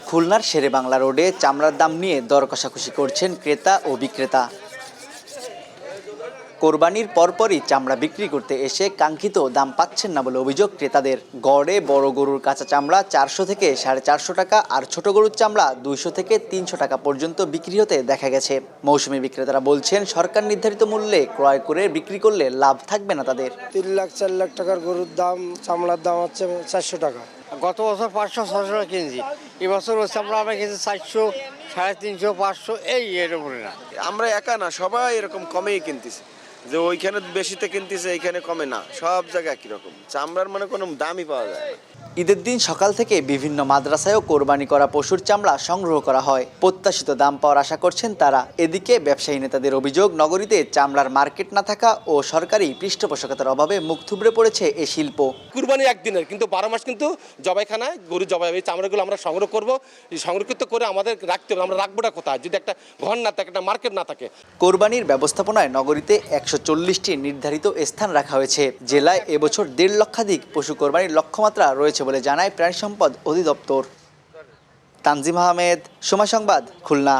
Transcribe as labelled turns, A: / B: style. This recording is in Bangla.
A: খুলনার শেরেবাংলা রোডে চামড়ার দাম নিয়ে দর কষাকষি করছেন ক্রেতা ও বিক্রেতা। কোরবানির পরপরই চামড়া বিক্রি করতে এসে কাঙ্ক্ষিত দাম পাচ্ছেন না বলে অভিযোগ ক্রেতাদের। গড়ে বড় গরুর কাঁচা চামড়া 400 থেকে 450 টাকা আর ছোট গরুর চামড়া 200 থেকে 300 টাকা পর্যন্ত বিক্রি হতে দেখা গেছে। মৌসুমী বিক্রেতারা বলছেন, সরকার নির্ধারিত মূল্যে ক্রয় করে বিক্রি করলে লাভ থাকবে না তাদের।
B: 3 লাখ 4 লাখ টাকার গরুর দাম, চামড়ার দাম হচ্ছে 400 টাকা।
C: গত বছর 500-600 টাকা কিনছি, এবছর হচ্ছে আমরা কিনছি 400, 350, 500 এর উপরে না।
D: আমরা একা না, সবাই এরকম কমেই কিনতেছে, যে ওইখানে বেশিতে কিনতেছে এইখানে কমে না, সব জায়গায় একই রকম। চামড়ার মানে কোনো দামই পাওয়া যায় না।
A: ঈদের দিন সকাল থেকে বিভিন্ন মাদ্রাসায়ও কোরবানি করা পশুর চামড়া সংগ্রহ করা হয়। প্রত্যাশিত দাম পাওয়ার আশা করছেন তারা। এদিকে ব্যবসায়ী নেতাদের অভিযোগ, নগরীতে চামড়ার মার্কেট না থাকা ও সরকারি পৃষ্ঠপোষকতার অভাবে মুখ থুবড়ে পড়েছে এ শিল্প।
E: কুরবানি একদিনের, কিন্তু 12 মাস কিন্তু জবাইখানায় গরু জবাই, এই চামড়াগুলো আমরা সংগ্রহ করব, সংরক্ষিত করে আমাদের রাখতে হবে। আমরা রাখবোটা কোথায় যদি একটা ঘর না থাকে, একটা মার্কেট না থাকে?
A: কোরবানির ব্যবস্থাপনায় নগরীতে 140টি নির্ধারিত স্থান রাখা হয়েছে। জেলায় এবছর 1.5 লক্ষাধিক পশু কোরবানির লক্ষ্যমাত্রা রয়েছে বলে জানায় প্রাণী সম্পদ অধিদপ্তর। তানজিম আহমেদ, সময় সংবাদ, খুলনা।